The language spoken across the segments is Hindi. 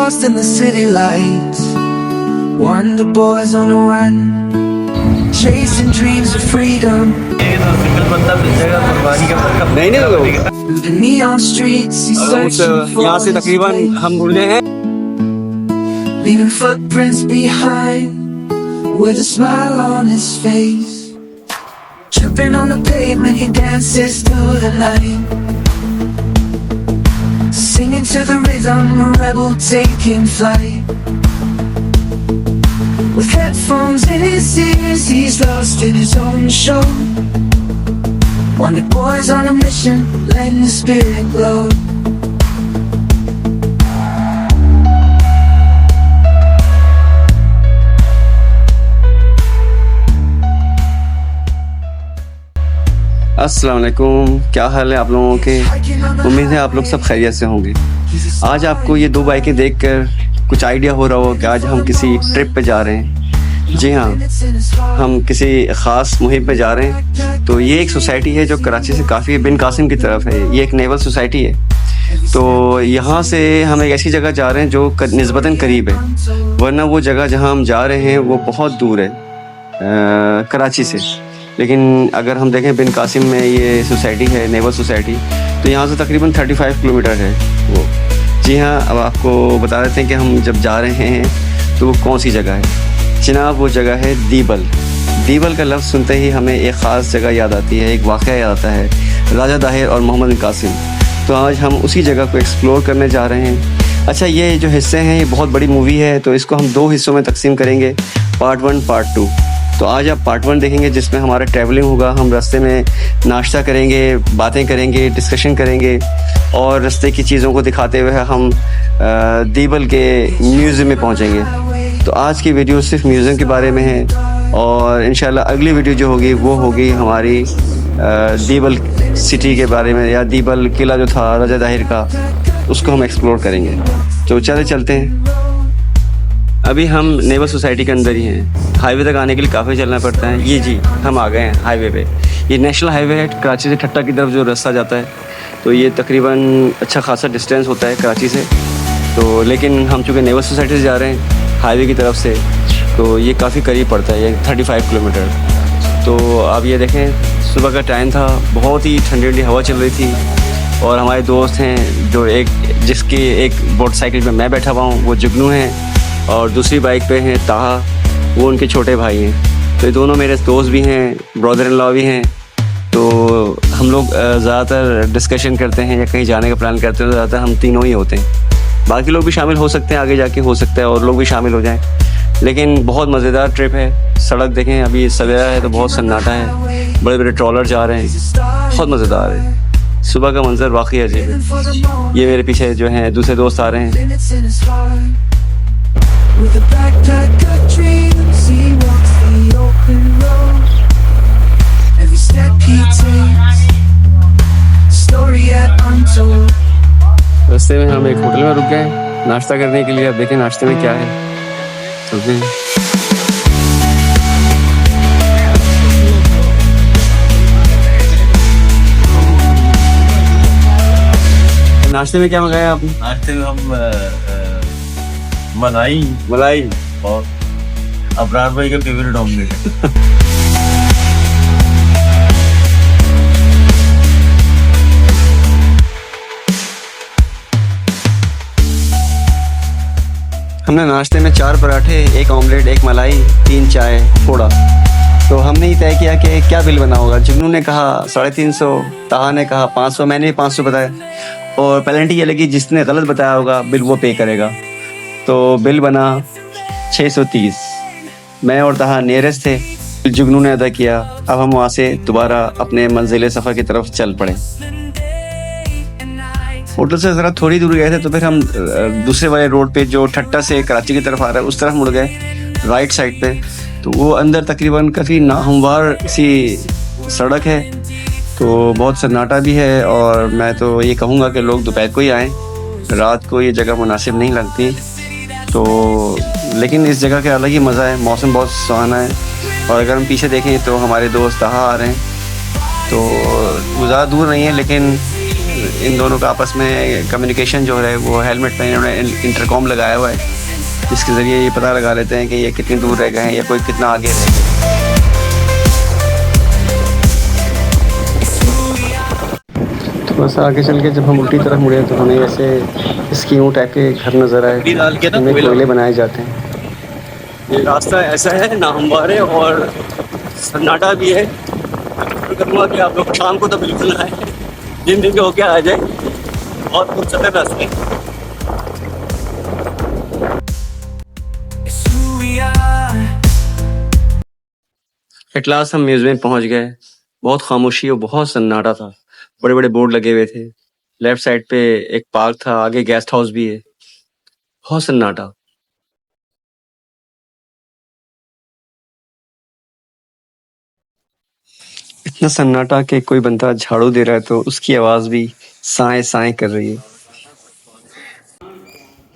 lost in the city lights. Wonder boys on the run, chasing dreams of freedom. नहीं Through the neon streets, he's searching for यहाँ से his तकरीबन place. हम मुड़े हैं Leaving footprints behind with a smile on his face. Tripping on the pavement, he dances through the night. Singing to the rhythm, a rebel taking flight. With headphones in his ears, he's lost in his own show. Wonder boys on a mission, letting the spirit glow. अस्सलाम वालेकुम, क्या हाल है आप लोगों के। उम्मीद है आप लोग सब खैरियत से होंगे। आज आपको ये दो बाइकें देखकर कुछ आइडिया हो रहा हो कि आज हम किसी ट्रिप पे जा रहे हैं। जी हाँ, हम किसी ख़ास मुहिम पे जा रहे हैं। तो ये एक सोसाइटी है जो कराची से काफ़ी बिन कासिम की तरफ है। ये एक नेवल सोसाइटी है। तो यहाँ से हम एक ऐसी जगह जा रहे हैं जो निस्बतन करीब है, वरना वो जगह जहाँ हम जा रहे हैं वो बहुत दूर है कराची से। लेकिन अगर हम देखें बिन कासिम में ये सोसाइटी है, नेवल सोसाइटी, तो यहाँ से तकरीबन 35 किलोमीटर है वो। जी हाँ, अब आपको बता देते हैं कि हम जब जा रहे हैं तो वो कौन सी जगह है। जनाब, वो जगह है दीबल। दीबल का लफ्ज़ सुनते ही हमें एक ख़ास जगह याद आती है, एक वाक़या याद आता है, राजा दाहिर और मोहम्मद बिन कासिम। तो आज हम उसी जगह को एक्सप्लोर करने जा रहे हैं। अच्छा, ये जो हिस्से हैं ये बहुत बड़ी मूवी है, तो इसको हम दो हिस्सों में तकसीम करेंगे, पार्ट 1 पार्ट 2। तो आज आप पार्ट 1 देखेंगे जिसमें हमारा ट्रैवलिंग होगा। हम रास्ते में नाश्ता करेंगे, बातें करेंगे, डिस्कशन करेंगे और रास्ते की चीज़ों को दिखाते हुए हम दीबल के म्यूज़ियम में पहुंचेंगे। तो आज की वीडियो सिर्फ म्यूज़ियम के बारे में है और इंशाल्लाह अगली वीडियो जो होगी वो होगी हमारी दीबल सिटी के बारे में, या दीबल किला जो था राजा दाहिर का, उसको हम एक्सप्लोर करेंगे। तो चलते हैं। अभी हम नेवल सोसाइटी के अंदर ही हैं। हाईवे तक आने के लिए काफ़ी चलना पड़ता है। ये जी हम आ गए हैं हाईवे पे। ये नेशनल हाईवे है, कराची से ठट्टा की तरफ जो रास्ता जाता है। तो ये तकरीबन अच्छा खासा डिस्टेंस होता है कराची से। तो लेकिन हम चूँकि नेवल सोसाइटी से जा रहे हैं हाईवे की तरफ से, तो ये काफ़ी करीब पड़ता है, ये 35 किलोमीटर। तो आप ये देखें, सुबह का टाइम था, बहुत ही ठंडी ठंडी हवा चल रही थी और हमारे दोस्त हैं जो जिसकी एक मोटरसाइकिल पर मैं बैठा हुआ हूँ, वो जुगनू हैं, और दूसरी बाइक पे हैं ताहा, वो उनके छोटे भाई हैं। तो ये दोनों मेरे दोस्त भी हैं, ब्रदर इन लॉ भी हैं। तो हम लोग ज़्यादातर डिस्कशन करते हैं या कहीं जाने का प्लान करते हैं तो ज़्यादातर हम तीनों ही होते हैं। बाकी लोग भी शामिल हो सकते हैं, आगे जाके हो सकता है और लोग भी शामिल हो जाएं। लेकिन बहुत मज़ेदार ट्रिप है। सड़क देखें, अभी सवेरा है तो बहुत सन्नाटा है, बड़े बड़े ट्रॉलर जा रहे हैं, बहुत मज़ेदार है। सुबह का मंजर वाकई अजीब है। ये मेरे पीछे जो हैं दूसरे दोस्त आ रहे हैं। With a backpack of dreams, he walks the open road. Every step he takes, story yet untold. रास्ते में हम एक होटल में रुक गए नाश्ता करने के लिए। अब देखें नाश्ते में क्या है। चलते हैं। नाश्ते में क्या मंगाया आपने? नाश्ते में हम मलाई और अबरार भाई का फेवरेट ऑमलेट। हमने नाश्ते में 4 पराठे, 1 ऑमलेट, 1 मलाई, 3 चाय, थोड़ा। तो हमने ही तय किया कि क्या बिल बना होगा। जुगनू ने कहा 350, ताहा ने कहा 500, मैंने भी 500 बताया और पेनल्टी ये लगी जिसने गलत बताया होगा बिल वो पे करेगा। तो बिल बना 630। मैं और ताहा नियरेस्ट थे, जुगनू ने अदा किया। अब हम वहाँ से दोबारा अपने मंजिल सफ़र की तरफ चल पड़े। होटल से ज़रा थोड़ी दूर गए थे तो फिर हम दूसरे वाले रोड पे जो ठट्टा से कराची की तरफ आ रहा है उस तरफ मुड़ गए, राइट साइड पे। तो वो अंदर तकरीबन काफ़ी नाहमवार सी सड़क है, तो बहुत सन्नाटा भी है। और मैं तो ये कहूँगा कि लोग दोपहर को ही आएँ, रात को ये जगह मुनासिब नहीं लगती। तो लेकिन इस जगह का अलग ही मज़ा है, मौसम बहुत सुहाना है। और अगर हम पीछे देखें तो हमारे दोस्त ताहा आ रहे हैं। तो वो ज़्यादा दूर नहीं है लेकिन इन दोनों का आपस में कम्युनिकेशन जो है वो हेलमेट में इन्होंने इंटरकॉम लगाया हुआ है, जिसके ज़रिए ये पता लगा लेते हैं कि ये कितनी दूर रह गए हैं या कोई कितना आगे रह गए। थोड़ा सा आगे चल के जब हम उल्टी तरफ मुड़े तो हमें ऐसे स्कीमों टाइप के घर नज़र आए, इनमें कोयले बनाए जाते हैं। ये रास्ता ऐसा है नाहमवार है और सन्नाटा भी है। मैं करूँगा कि आप लोग शाम को तो बिल्कुल आए, दिन दिन होके आ जाए, बहुत खूबसूरत रास्ते हैं। एट लास्ट हम म्यूजियम पहुंच गए। बहुत खामोशी और बहुत सन्नाटा था, बड़े बड़े बोर्ड लगे हुए थे। लेफ्ट साइड पे एक पार्क था, आगे गेस्ट हाउस भी है, बहुत सन्नाटा। इतना सन्नाटा कि कोई बंदा झाड़ू दे रहा है तो उसकी आवाज़ भी साएं साएं कर रही है।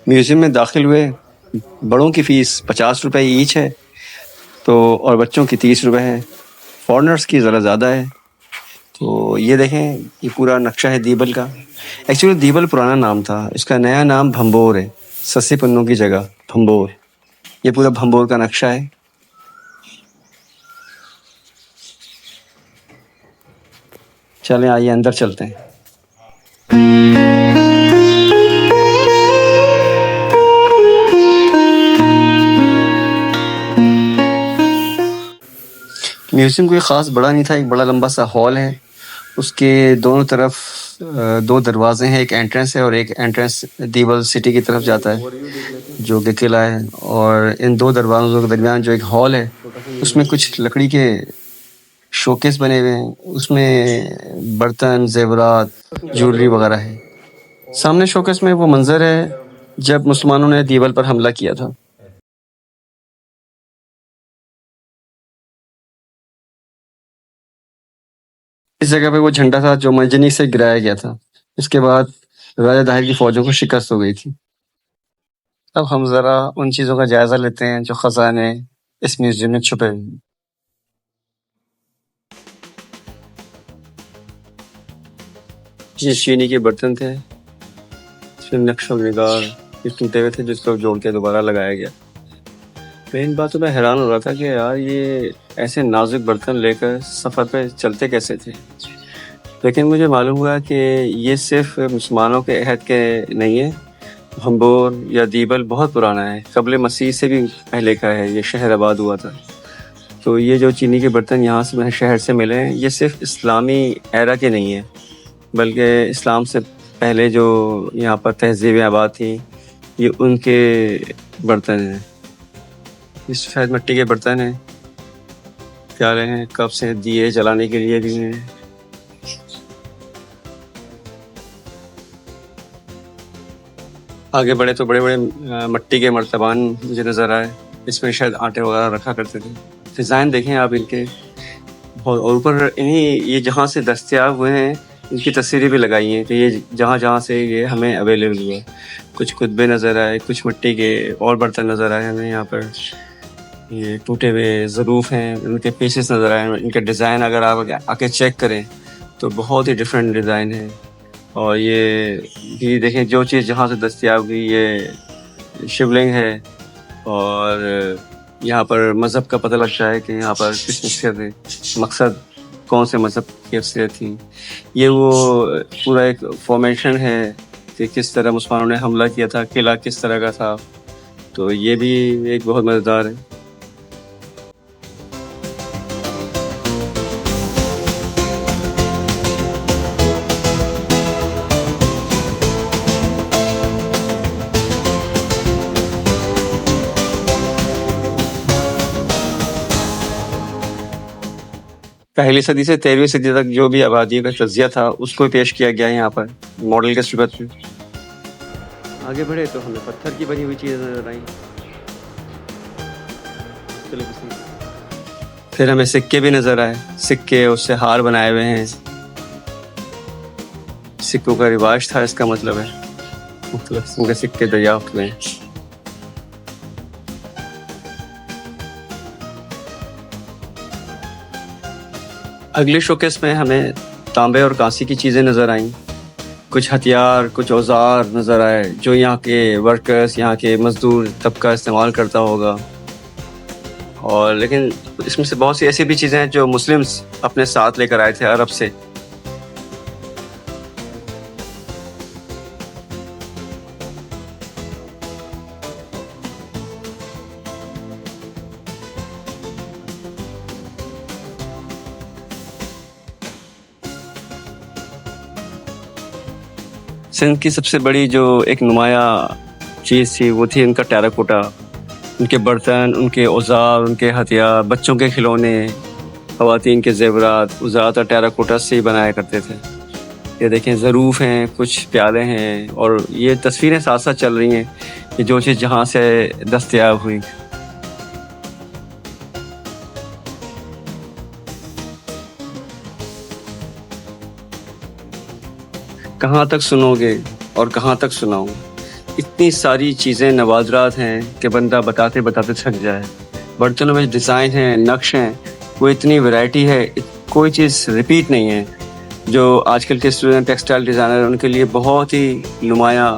म्यूजियम में दाखिल हुए, बड़ों की फ़ीस 50 रुपए ईच है तो, और बच्चों की 30 रुपए है। फॉरेनर्स की ज़रा ज़्यादा है। तो ये देखें, ये पूरा नक्शा है दीबल का। एक्चुअली दीबल पुराना नाम था, इसका नया नाम भंबोर है। सस्सी पन्नों की जगह भंबोर। ये पूरा भंबोर का नक्शा है। चलें आइए अंदर चलते हैं। म्यूज़ियम कोई ख़ास बड़ा नहीं था, एक बड़ा लंबा सा हॉल है। उसके दोनों तरफ दो दरवाजे हैं, एक एंट्रेंस है और एक एंट्रेंस दीबल सिटी की तरफ जाता है जो कि किला है। और इन दो दरवाज़ों के दरमियान जो एक हॉल है उसमें कुछ लकड़ी के शोकेस बने हुए हैं, उसमें बर्तन, जेवरात, ज्वेलरी वगैरह है। सामने शोकेस में वो मंजर है जब मुसलमानों ने दीबल पर हमला किया था। इस जगह पे वो झंडा था जो मंजनी से गिराया गया था। इसके बाद राजा दाहिर की फौजों को शिकस्त हो गई थी। अब हम ज़रा उन चीज़ों का जायज़ा लेते हैं जो ख़जाने इस म्यूज़ियम में छुपे हुए हैं। ये चीनी के बर्तन थे, इसमें नक्श और निगार ये टूटे हुए थे जिसको जोड़ के दोबारा लगाया गया। मेन बात तो मैं हैरान हो रहा था कि यार ये ऐसे नाजुक बर्तन लेकर सफ़र पे चलते कैसे थे। लेकिन मुझे मालूम हुआ कि ये सिर्फ मुसलमानों के अहद के नहीं है। भंबोर या दीबल बहुत पुराना है, क़ब्ल मसीह से भी पहले का है। ये शहर आबाद हुआ था। तो ये जो चीनी के बर्तन यहाँ से शहर से मिले हैं, ये सिर्फ इस्लामी एरा के नहीं है, बल्कि इस्लाम से पहले जो यहाँ पर तहज़ीबें आबाद थी, ये उनके बर्तन हैं। इस शायद मिट्टी के बर्तन हैं, प्याले हैं, कप से दिए जलाने के लिए भी हैं। आगे बढ़े तो बड़े बड़े मिट्टी के मर्तबान मुझे नज़र आए, इसमें शायद आटे वगैरह रखा करते थे। डिज़ाइन देखें आप इनके, और ऊपर इन्हीं ये जहाँ से दस्तयाब हुए हैं इनकी तस्वीरें भी लगाई हैं कि ये जहाँ जहाँ से ये हमें अवेलेबल हुआ। कुछ खुतबे नज़र आए, कुछ मिट्टी के और बर्तन नज़र आए हमें यहाँ पर। ये टूटे हुए ज़रूफ़ हैं, उनके पीसेस नज़र आए। इनके डिज़ाइन अगर आप आके चेक करें तो बहुत ही डिफरेंट डिज़ाइन है। और ये देखें, जो चीज़ जहाँ से दस्तयाब हुई, ये शिवलिंग है। और यहाँ पर मज़हब का पता लगता है कि यहाँ पर किस मकसद कौन से मज़हब की अक्सरियत थी। ये वो पूरा एक फॉर्मेशन है कि किस तरह मुसलमानों ने हमला किया था, किला किस तरह का था। तो ये भी एक बहुत मज़ेदार है। पहली सदी से 13वीं सदी तक जो भी आबादियों का तज़किया था उसको पेश किया गया है यहाँ पर मॉडल के सूरत में। आगे बढ़े तो हमें पत्थर की बनी हुई चीज़ें नजर आई। फिर हमें सिक्के भी नज़र आए, सिक्के उससे हार बनाए हुए हैं। सिक्कों का रिवाज था, इसका मतलब है मुख्तलिफ किस्म के सिक्के दरियाफ्त हुए हैं। अगले शोकेस में हमें तांबे और कांसी की चीज़ें नज़र आईं। कुछ हथियार, कुछ औजार नज़र आए जो यहाँ के वर्कर्स, यहाँ के मज़दूर तबका इस्तेमाल करता होगा। और लेकिन इसमें से बहुत सी ऐसी भी चीज़ें हैं जो मुस्लिम्स अपने साथ लेकर आए थे अरब से। सिंध की सबसे बड़ी जो एक नुमाया चीज़ थी वो थी उनका टेराकोटा, उनके बर्तन, उनके औजार, उनके हथियार, बच्चों के खिलौने, ख़वातीन के ज़ेवरात, वो ज़्यादातर टेराकोटा से ही बनाया करते थे। ये देखें, ज़रूफ़ हैं, कुछ प्याले हैं, और ये तस्वीरें साथ साथ चल रही हैं कि जो चीज़ जहाँ से दस्तयाब हुई। कहाँ तक सुनोगे और कहाँ तक सुनाऊँ, इतनी सारी चीज़ें, नवाजरात हैं कि बंदा बताते बताते थक जाए। बर्तनों में डिज़ाइन हैं, नक्श हैं, वो इतनी वैरायटी है, कोई चीज़ रिपीट नहीं है। जो आजकल के स्टूडेंट टेक्सटाइल डिज़ाइनर, उनके लिए बहुत ही नुमाया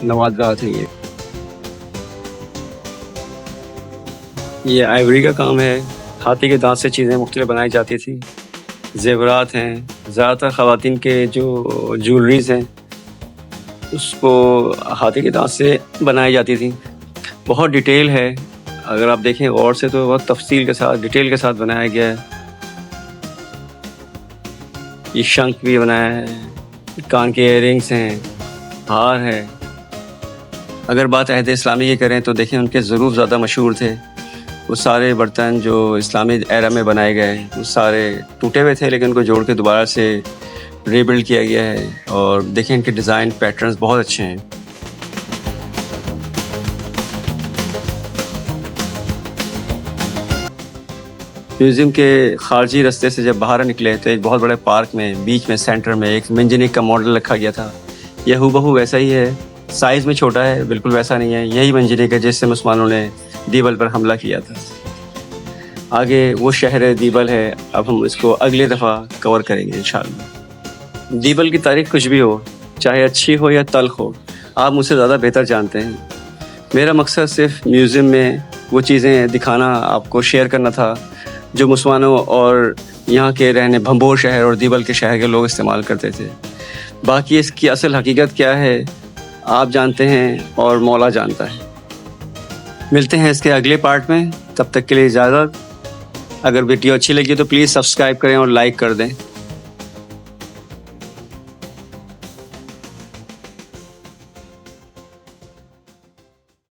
नवाजरात हैं। ये आइवरी का काम है, हाथी के दांत से चीज़ें मुख्तलिफ बनाई जाती थी। ज़ेवरात हैं, ज़्यादातर ख़वातीन के जो ज्वेलरीज़ हैं उसको हाथी के दांत से बनाई जाती थी। बहुत डिटेल है, अगर आप देखें गौर से तो बहुत तफसील के साथ, डिटेल के साथ बनाया गया है। ये शंख भी बनाया है, कान के इयररिंग्स हैं, हार है। अगर बात अहद इस्लामी की करें तो देखें, उनके ज़रूर ज़्यादा मशहूर थे। वो सारे बर्तन जो इस्लामी एरा में बनाए गए वो सारे टूटे हुए थे, लेकिन उनको जोड़ के दोबारा से रीबिल्ड किया गया है। और देखें, इनके डिज़ाइन पैटर्न्स बहुत अच्छे हैं। म्यूज़ियम के खारजी रास्ते से जब बाहर निकले तो एक बहुत बड़े पार्क में बीच में सेंटर में एक मंजनिक का मॉडल रखा गया था। यह हूबहू वैसा ही है, साइज़ में छोटा है, बिल्कुल वैसा नहीं है। यही मंजनिक है जिससे मुसलमानों ने दीबल पर हमला किया था। आगे वो शहर दीबल है, अब हम इसको अगली दफ़ा कवर करेंगे इंशाअल्लाह। दीबल की तारीख कुछ भी हो, चाहे अच्छी हो या तल्ख हो, आप मुझसे ज़्यादा बेहतर जानते हैं। मेरा मकसद सिर्फ म्यूज़ियम में वो चीज़ें दिखाना, आपको शेयर करना था जो मुसलमानों और यहाँ के रहने भंबोर शहर और दीबल के शहर के लोग इस्तेमाल करते थे। बाकी इसकी असल हकीकत क्या है आप जानते हैं और मौला जानता है। मिलते हैं इसके अगले पार्ट में, तब तक के लिए इजाज़त। अगर वीडियो अच्छी लगी तो प्लीज़ सब्सक्राइब करें और लाइक कर दें।